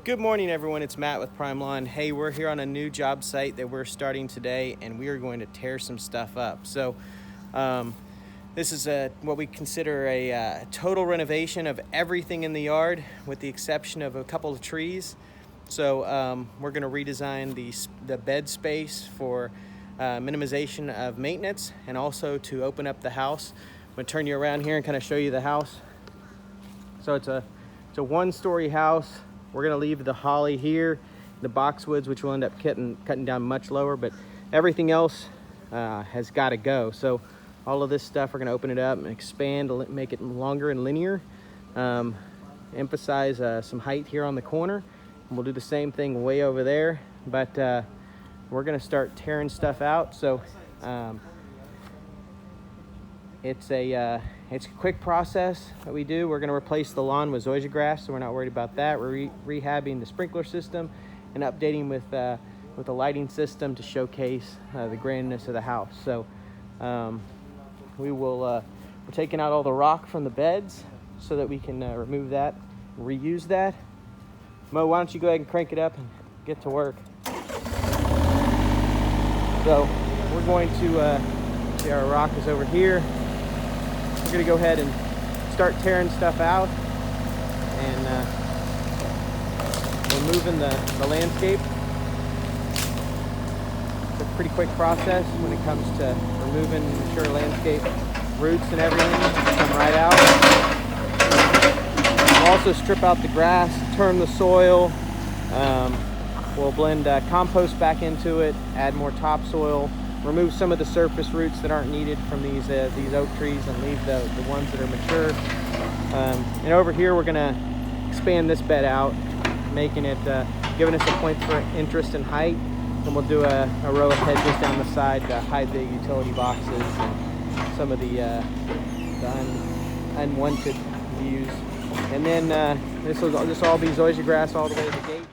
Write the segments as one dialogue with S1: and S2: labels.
S1: Good morning, everyone. It's Matt with Prime Lawn. Hey, we're here on a new job site that we're starting today, and we are going to tear some stuff up. So, this is what we consider a total renovation of everything in the yard, with the exception of a couple of trees. So, we're going to redesign the bed space for minimization of maintenance, and also to open up the house. I'm going to turn you around here and kind of show you the house. So it's a one-story house. We're gonna leave the holly here, the boxwoods, which we'll end up cutting down much lower, but everything else has got to go. So all of this stuff, we're gonna open it up and expand, make it longer and linear. Emphasize some height here on the corner. And we'll do the same thing way over there, but we're gonna start tearing stuff out. So it's a quick process that we do. We're going to replace the lawn with zoysia grass, so we're not worried about that. We're rehabbing the sprinkler system and updating with the lighting system to showcase the grandness of the house. So we're taking out all the rock from the beds so that we can remove that, reuse that. Mo, why don't you go ahead and crank it up and get to work. So we're going to see, our rock is over here. We're going to go ahead and start tearing stuff out, and we're moving the landscape. It's a pretty quick process when it comes to removing mature landscape roots and everything. Come right out. We'll also strip out the grass, turn the soil. We'll blend compost back into it, add more topsoil, remove some of the surface roots that aren't needed from these oak trees, and leave the ones that are mature. And over here, we're gonna expand this bed out, making it, giving us a point for interest and height. And we'll do a row of hedges down the side to hide the utility boxes and some of the unwanted views. And then this will just all be zoysia grass all the way to the gate.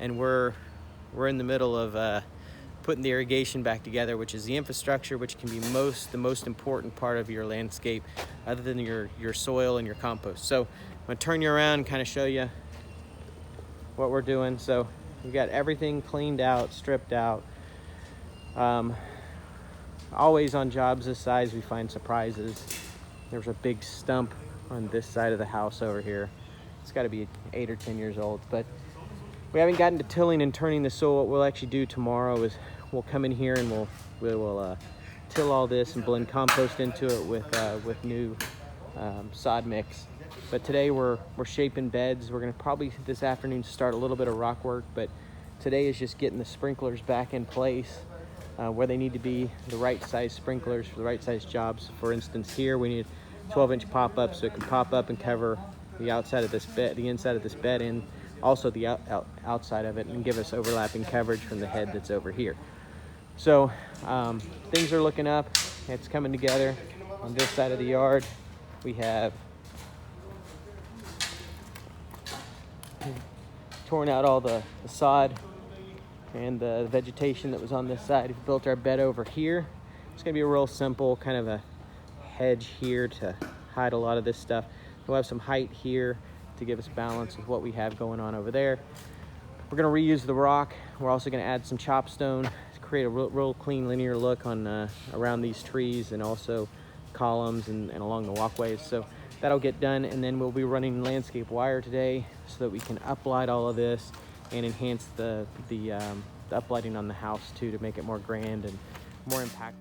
S1: And we're in the middle of putting the irrigation back together, which is the infrastructure, which can be the most important part of your landscape, other than your soil and your compost. So I'm gonna turn you around and kind of show you what we're doing. So we've got everything cleaned out, stripped out. Always on jobs this size, we find surprises. There's a big stump on this side of the house over here. It's got to be 8 or 10 years old, but we haven't gotten to tilling and turning the soil. What we'll actually do tomorrow is we'll come in here and we'll till all this and blend compost into it with new sod mix. But today we're shaping beds. We're gonna probably this afternoon start a little bit of rock work, but today is just getting the sprinklers back in place where they need to be, the right size sprinklers for the right size jobs. For instance, here we need 12-inch pop-up, so it can pop up and cover the outside of this bed, the inside of this bed, and also the outside of it, and give us overlapping coverage from the head that's over here. So things are looking up. It's coming together. On this side of the yard, we have torn out all the sod and the vegetation that was on this side. We built our bed over here. It's gonna be a real simple kind of a hedge here to hide a lot of this stuff. We'll have some height here to give us balance with what we have going on over there. We're gonna reuse the rock. We're also gonna add some chopstone to create a real clean linear look on around these trees, and also columns and along the walkways. So that'll get done, and then we'll be running landscape wire today so that we can uplight all of this and enhance the uplighting on the house too, to make it more grand and more impactful.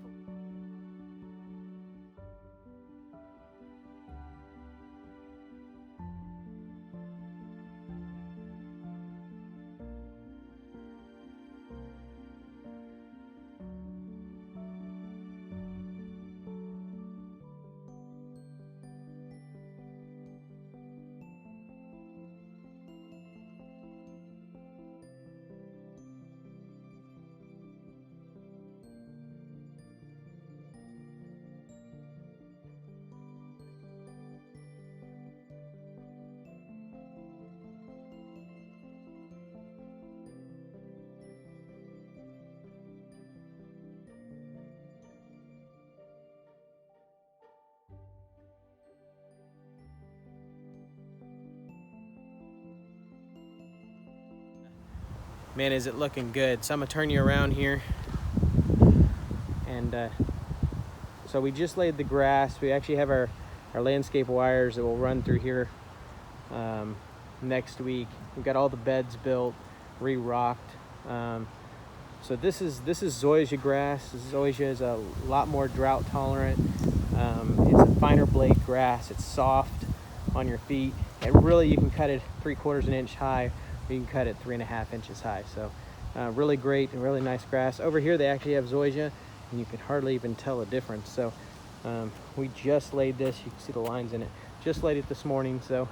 S1: Man, is it looking good. So I'm gonna turn you around here. And so we just laid the grass. We actually have our landscape wires that will run through here next week. We've got all the beds built, re-rocked. So this is zoysia grass. Zoysia is a lot more drought tolerant. It's a finer blade grass. It's soft on your feet. And really, you can cut it 3/4 inch high. You can cut it 3.5 inches high. So really great and really nice grass. Over here they actually have zoysia, and you can hardly even tell a difference. So we just laid this. You can see the lines in it. Just laid it this morning. So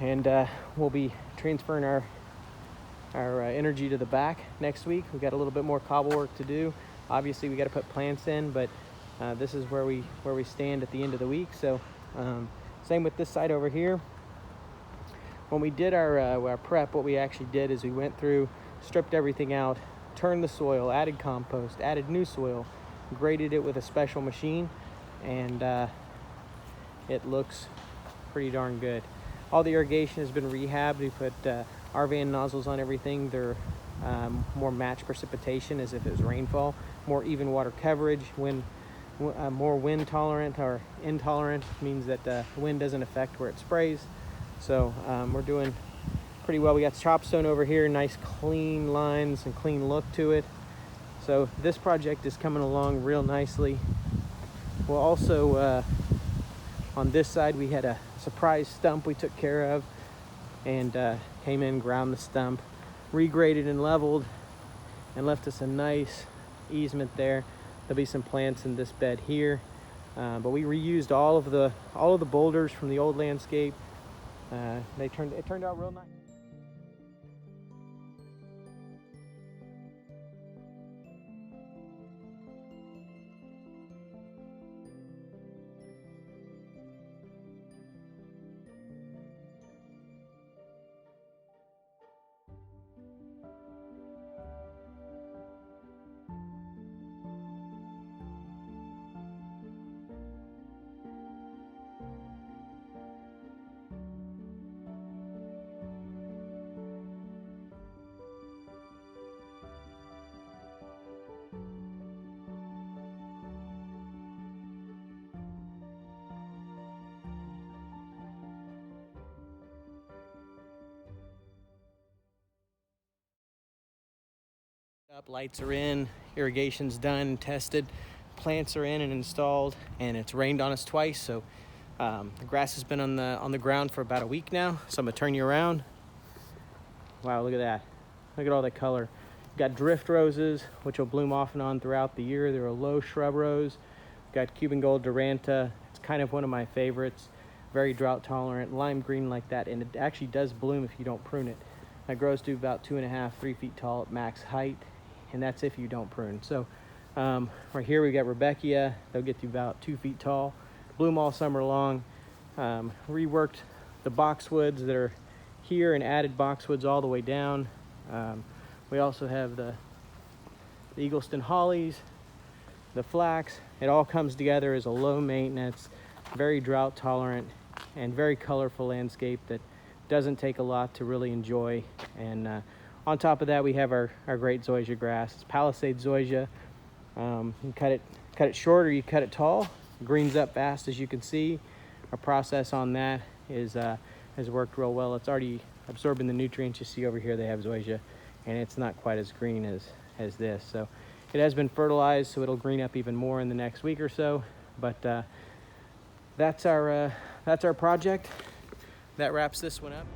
S1: we'll be transferring our energy to the back next week. We've got a little bit more cobble work to do. Obviously we got to put plants in, but this is where we stand at the end of the week. So same with this side over here. When we did our prep, what we actually did is we went through, stripped everything out, turned the soil, added compost, added new soil, graded it with a special machine, and it looks pretty darn good. All the irrigation has been rehabbed. We put RVAN nozzles on everything. They're more match precipitation, as if it was rainfall, more even water coverage, more wind tolerant or intolerant, means that the wind doesn't affect where it sprays. So we're doing pretty well. We got chopstone over here, nice clean lines and clean look to it. So this project is coming along real nicely. We'll also, on this side, we had a surprise stump we took care of, and came in, ground the stump, regraded and leveled, and left us a nice easement there. There'll be some plants in this bed here, but we reused all of the boulders from the old landscape. It turned out real nice. Lights are in, irrigation's done, tested, plants are in and installed, and it's rained on us twice. So the grass has been on the ground for about a week now. So I'm gonna turn you around. Wow, look at that! Look at all that color. We've got drift roses, which will bloom off and on throughout the year. They're a low shrub rose. We've got Cuban gold duranta. It's kind of one of my favorites. Very drought tolerant, lime green like that, and it actually does bloom if you don't prune it. That grows to about 2.5, 3 feet tall at max height, and that's if you don't prune. So right here we got Rebecca. They'll get to about 2 feet tall, bloom all summer long. Reworked the boxwoods that are here and added boxwoods all the way down. We also have the Eagleston hollies, the flax. It all comes together as a low maintenance, very drought tolerant, and very colorful landscape that Doesn't take a lot to really enjoy. And on top of that, we have our great zoysia grass. It's Palisade zoysia. You can cut it short or you cut it tall. Greens up fast, as you can see. Our process on that has worked real well. It's already absorbing the nutrients. You see over here they have zoysia, and it's not quite as green as this. So it has been fertilized, so it'll green up even more in the next week or so. But that's our project. That wraps this one up.